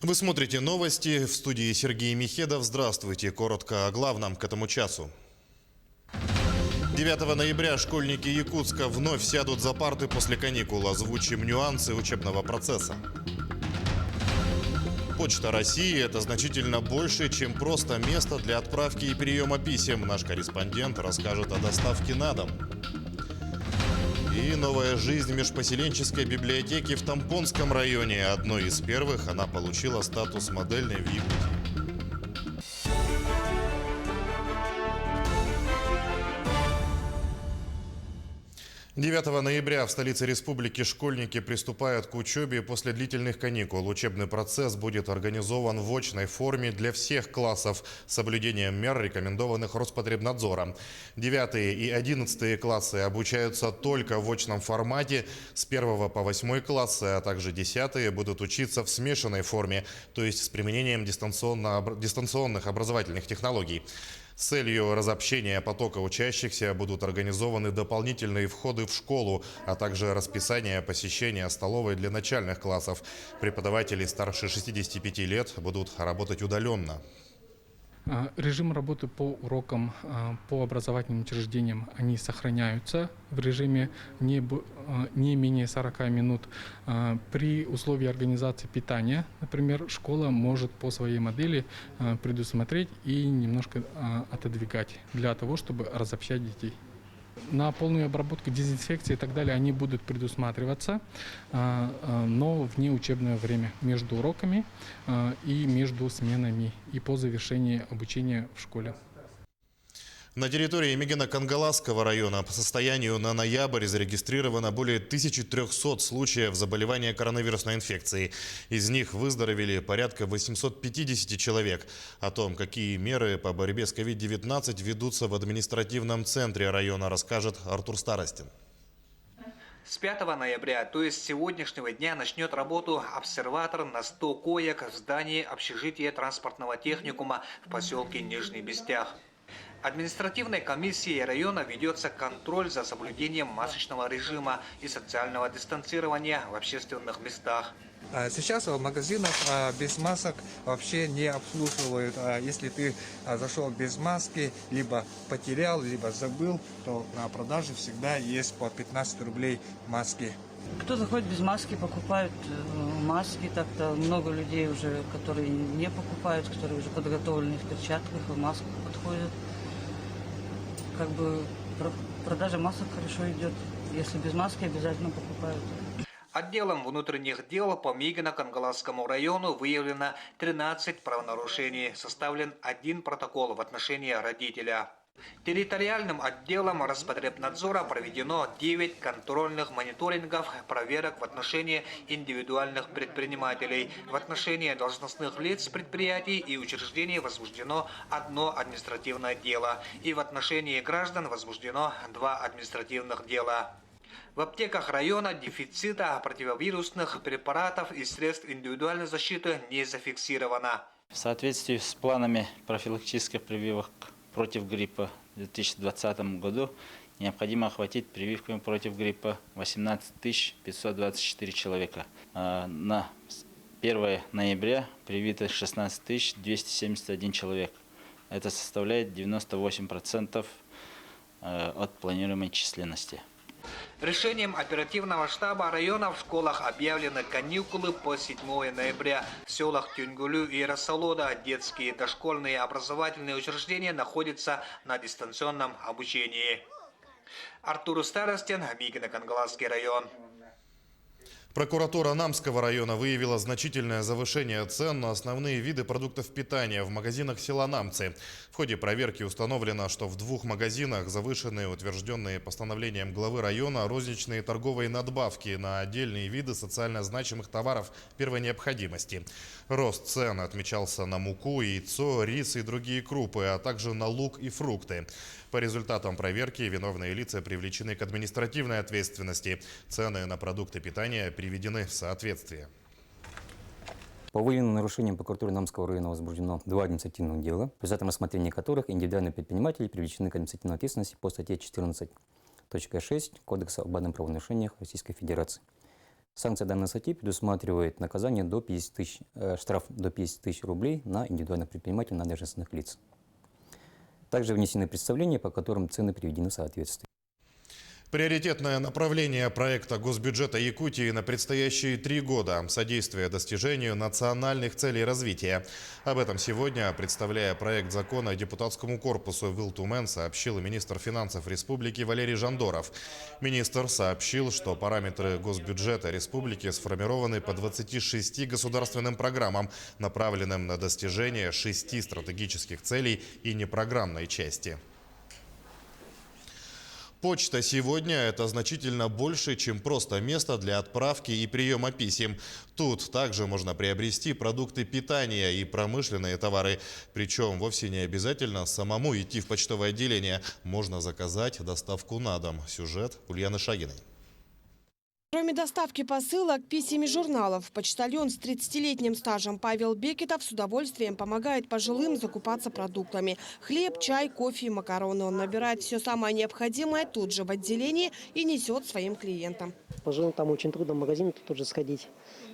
Вы смотрите новости. В студии Сергей Михедов. Здравствуйте. Коротко о главном к этому часу. 9 ноября школьники Якутска вновь сядут за парты после каникул. Озвучим нюансы учебного процесса. Почта России – это значительно больше, чем просто место для отправки и приема писем. Наш корреспондент расскажет о доставке на дом. И новая жизнь межпоселенческой библиотеки в Тампонском районе. Одной из первых она получила статус модельной в Якутии. 9 ноября в столице республики школьники приступают к учебе после длительных каникул. Учебный процесс будет организован в очной форме для всех классов с соблюдением мер, рекомендованных Роспотребнадзором. 9 и 11 классы обучаются только в очном формате. С 1 по 8 классы, а также 10 будут учиться в смешанной форме, то есть с применением дистанционных образовательных технологий. С целью разобщения потока учащихся будут организованы дополнительные входы в школу, а также расписание посещения столовой для начальных классов. Преподаватели старше 65 лет будут работать удаленно. Режим работы по урокам, по образовательным учреждениям, они сохраняются в режиме не менее 40 минут. При условии организации питания, например, школа может по своей модели предусмотреть и немножко отодвигать для того, чтобы разобщать детей. На полную обработку, дезинфекции и так далее они будут предусматриваться, но в неучебное время, между уроками и между сменами и по завершении обучения в школе. На территории Мегино-Кангаласского района по состоянию на ноябрь зарегистрировано более 1300 случаев заболевания коронавирусной инфекцией. Из них выздоровели порядка 850 человек. О том, какие меры по борьбе с COVID-19 ведутся в административном центре района, расскажет Артур Старостин. С 5 ноября, то есть с сегодняшнего дня, начнет работу обсерватор на 100 коек в здании общежития транспортного техникума в поселке Нижний Бестях. Административной комиссией района ведется контроль за соблюдением масочного режима и социального дистанцирования в общественных местах. Сейчас в магазинах без масок вообще не обслуживают. Если ты зашел без маски, либо потерял, либо забыл, то на продаже всегда есть по 15 рублей маски. Кто заходит без маски, покупают маски. Так-то много людей уже, которые не покупают, которые уже подготовлены в перчатках и в масках подходят. Как бы продажа масок хорошо идет. Если без маски, обязательно покупают. Отделом внутренних дел по Мегино-Кангаласскому району выявлено 13 правонарушений. Составлен 1 протокол в отношении родителя. Территориальным отделом Роспотребнадзора проведено 9 контрольных мониторингов проверок в отношении индивидуальных предпринимателей. В отношении должностных лиц предприятий и учреждений возбуждено 1 административное дело. И в отношении граждан возбуждено 2 административных дела. В аптеках района дефицита противовирусных препаратов и средств индивидуальной защиты не зафиксировано. В соответствии с планами профилактических прививок против гриппа в 2020 году необходимо охватить прививками против гриппа 18 524 человека. На 1 ноября привито 16 271 человек. Это составляет 98% от планируемой численности. Решением оперативного штаба района в школах объявлены каникулы по 7 ноября. В селах Тюнгулю и Рассолода детские дошкольные образовательные учреждения находятся на дистанционном обучении. Артур Старостин, Мегино-Кангаласский район. Прокуратура Намского района выявила значительное завышение цен на основные виды продуктов питания в магазинах села Намцы. В ходе проверки установлено, что в 2 магазинах завышены утвержденные постановлением главы района розничные торговые надбавки на отдельные виды социально значимых товаров первой необходимости. Рост цен отмечался на муку, яйцо, рис и другие крупы, а также на лук и фрукты. По результатам проверки виновные лица привлечены к административной ответственности. Цены на продукты питания приведены в соответствие. По выявленным нарушениям прокуратуры Намского района возбуждено 2 административных дела, в результате рассмотрения которых индивидуальные предприниматели привлечены к административной ответственности по статье 14.6 Кодекса об административных правонарушениях Российской Федерации. Санкция данной статьи предусматривает наказание до 50 тысяч, штраф до 50 тысяч рублей на индивидуальных предпринимателей, на должностных лиц. Также внесены представления, по которым цены приведены в соответствие. Приоритетное направление проекта госбюджета Якутии на предстоящие 3 года – содействие достижению национальных целей развития. Об этом сегодня, представляя проект закона депутатскому корпусу Вилтумен, сообщил министр финансов республики Валерий Жандоров. Министр сообщил, что параметры госбюджета республики сформированы по 26 государственным программам, направленным на достижение 6 стратегических целей и непрограммной части. Почта сегодня – это значительно больше, чем просто место для отправки и приема писем. Тут также можно приобрести продукты питания и промышленные товары. Причем вовсе не обязательно самому идти в почтовое отделение. Можно заказать доставку на дом. Сюжет Ульяны Шагиной. Кроме доставки посылок, писем и журналов, почтальон с 30-летним стажем Павел Бекетов с удовольствием помогает пожилым закупаться продуктами. Хлеб, чай, кофе и макароны. Он набирает все самое необходимое тут же в отделении и несет своим клиентам. Пожилым там очень трудно в магазин тут же сходить,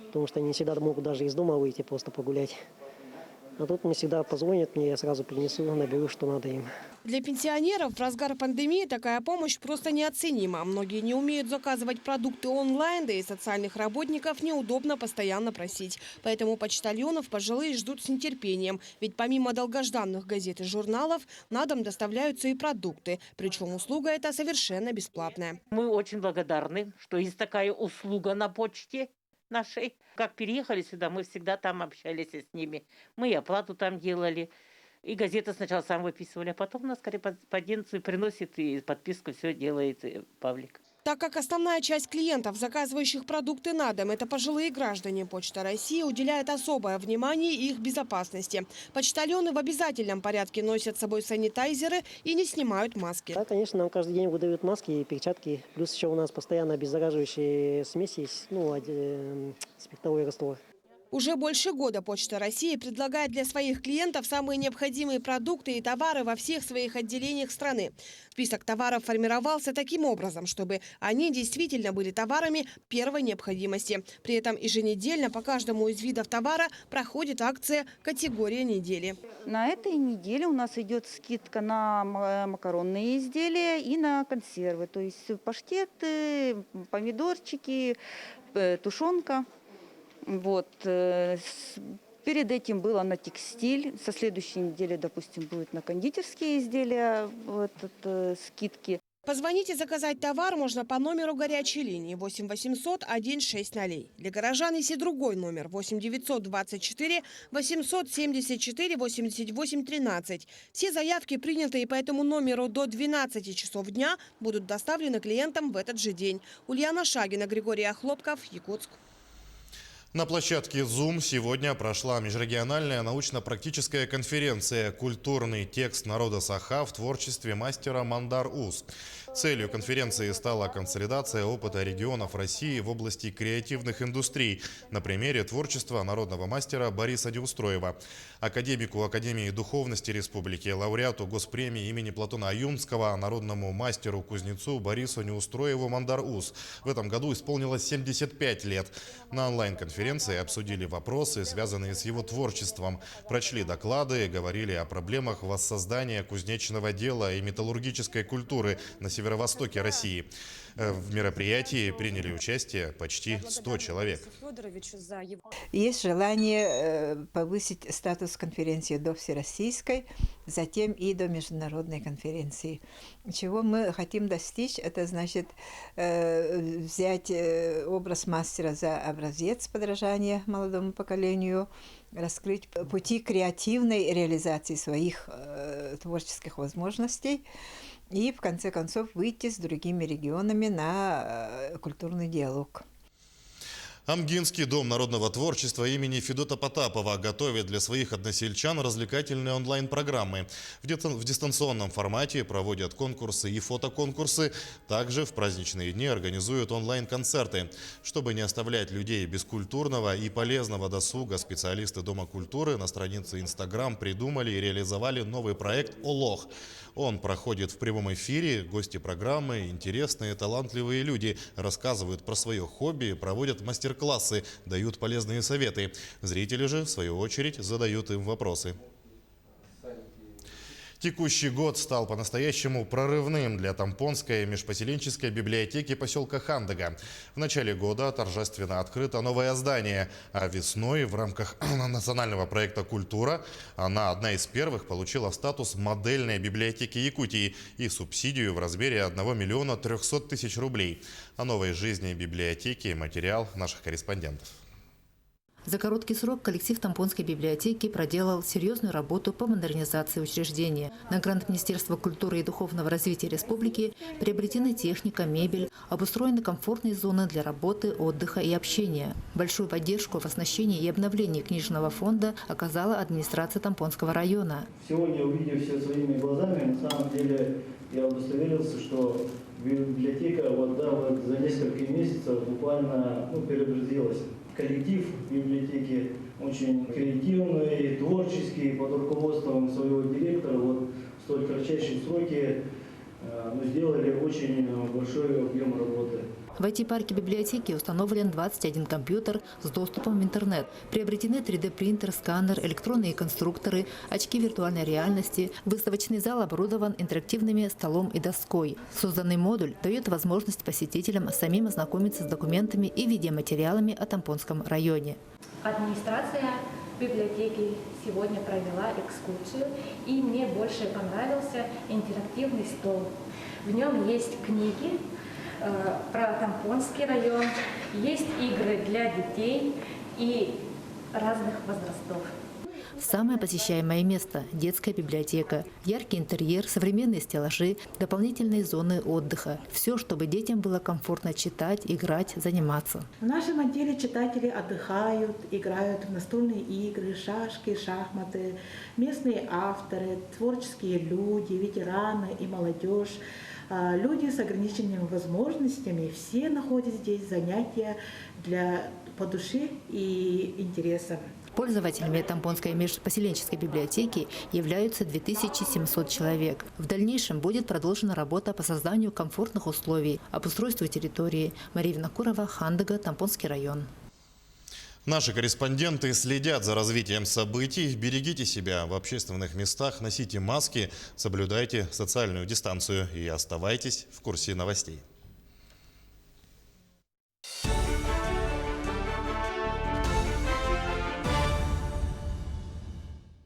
потому что они не всегда могут даже из дома выйти, просто погулять. А тут мне всегда позвонят, мне я сразу принесу, наберу, что надо им. Для пенсионеров в разгар пандемии такая помощь просто неоценима. Многие не умеют заказывать продукты онлайн, да и социальных работников неудобно постоянно просить. Поэтому почтальонов пожилые ждут с нетерпением. Ведь помимо долгожданных газет и журналов, на дом доставляются и продукты. Причем услуга эта совершенно бесплатная. Мы очень благодарны, что есть такая услуга на почте нашей. Как переехали сюда, мы всегда там общались с ними. Мы и оплату там делали. И газеты сначала сам выписывали, а потом нас корреспонденцию приносит и подписку все делает Павлик. Так как основная часть клиентов, заказывающих продукты на дом, это пожилые граждане, Почта России уделяет особое внимание их безопасности. Почтальоны в обязательном порядке носят с собой санитайзеры и не снимают маски. Да, конечно, нам каждый день выдают маски и перчатки. Плюс еще у нас постоянно обеззараживающие смеси есть, спиртовой раствор. Уже больше года Почта России предлагает для своих клиентов самые необходимые продукты и товары во всех своих отделениях страны. Список товаров формировался таким образом, чтобы они действительно были товарами первой необходимости. При этом еженедельно по каждому из видов товара проходит акция «Категория недели». На этой неделе у нас идет скидка на макаронные изделия и на консервы. То есть паштеты, помидорчики, тушенка. Вот. Перед этим было на текстиль. Со следующей недели, допустим, будет на кондитерские изделия скидки. Позвонить и заказать товар можно по номеру горячей линии 8 800 160. Для горожан есть и другой номер 8 924 874 88 13. Все заявки, принятые по этому номеру до 12 часов дня, будут доставлены клиентам в этот же день. Ульяна Шагина, Григорий Охлопков, Якутск. На площадке Zoom сегодня прошла межрегиональная научно-практическая конференция «Культурный текст народа Саха в творчестве мастера Мандар Уз». Целью конференции стала консолидация опыта регионов России в области креативных индустрий на примере творчества народного мастера Бориса Неустроева. Академику Академии духовности республики, лауреату госпремии имени Платона Аюнского, народному мастеру-кузнецу Борису Неустроеву Мандар Уз в этом году исполнилось 75 лет. На онлайн-конференции обсудили вопросы, связанные с его творчеством, прочли доклады, говорили о проблемах воссоздания кузнечного дела и металлургической культуры на северо-востоке России. В мероприятии приняли участие почти 100 человек. Есть желание повысить статус конференции до всероссийской, затем и до международной конференции. Чего мы хотим достичь, это значит взять образ мастера за образец подражания молодому поколению, раскрыть пути креативной реализации своих творческих возможностей и, в конце концов, выйти с другими регионами на культурный диалог. Амгинский дом народного творчества имени Федота Потапова готовит для своих односельчан развлекательные онлайн-программы. В дистанционном формате проводят конкурсы и фотоконкурсы. Также в праздничные дни организуют онлайн-концерты. Чтобы не оставлять людей без культурного и полезного досуга, специалисты Дома культуры на странице Instagram придумали и реализовали новый проект «Олох». Он проходит в прямом эфире. Гости программы, интересные, талантливые люди, рассказывают про свое хобби, проводят мастер-классы, дают полезные советы. Зрители же, в свою очередь, задают им вопросы. Текущий год стал по-настоящему прорывным для Тампонской межпоселенческой библиотеки поселка Хандага. В начале года торжественно открыто новое здание, а весной в рамках национального проекта «Культура» она, одна из первых, получила статус модельной библиотеки Якутии и субсидию в размере 1 миллиона 300 тысяч рублей. О новой жизни библиотеки материал наших корреспондентов. За короткий срок коллектив Тампонской библиотеки проделал серьезную работу по модернизации учреждения. На грант Министерства культуры и духовного развития республики приобретены техника, мебель, обустроены комфортные зоны для работы, отдыха и общения. Большую поддержку в оснащении и обновлении книжного фонда оказала администрация Тампонского района. Сегодня, увидев все своими глазами, на самом деле я удостоверился, что библиотека за несколько месяцев буквально преобразилась. Коллектив библиотеки очень креативный, творческий, под руководством своего директора в столь кратчайшие сроки сделали очень большой объем работы. В IT-парке библиотеки установлен 21 компьютер с доступом в интернет. Приобретены 3D-принтер, сканер, электронные конструкторы, очки виртуальной реальности. Выставочный зал оборудован интерактивными столом и доской. Созданный модуль дает возможность посетителям самим ознакомиться с документами и видеоматериалами о Тампонском районе. Администрация библиотеки сегодня провела экскурсию, и мне больше понравился интерактивный стол. В нем есть книги про Тампонский район, есть игры для детей и разных возрастов. Самое посещаемое место – детская библиотека. Яркий интерьер, современные стеллажи, дополнительные зоны отдыха. Все, чтобы детям было комфортно читать, играть, заниматься. В нашем отделе читатели отдыхают, играют в настольные игры, шашки, шахматы. Местные авторы, творческие люди, ветераны и молодежь. Люди с ограниченными возможностями, все находят здесь занятия по душе и интересам. Пользователями Тампонской межпоселенческой библиотеки являются 2700 человек. В дальнейшем будет продолжена работа по созданию комфортных условий, обустройству территории. Мария Винокурова, Хандага, Тампонский район. Наши корреспонденты следят за развитием событий. Берегите себя в общественных местах, носите маски, соблюдайте социальную дистанцию и оставайтесь в курсе новостей.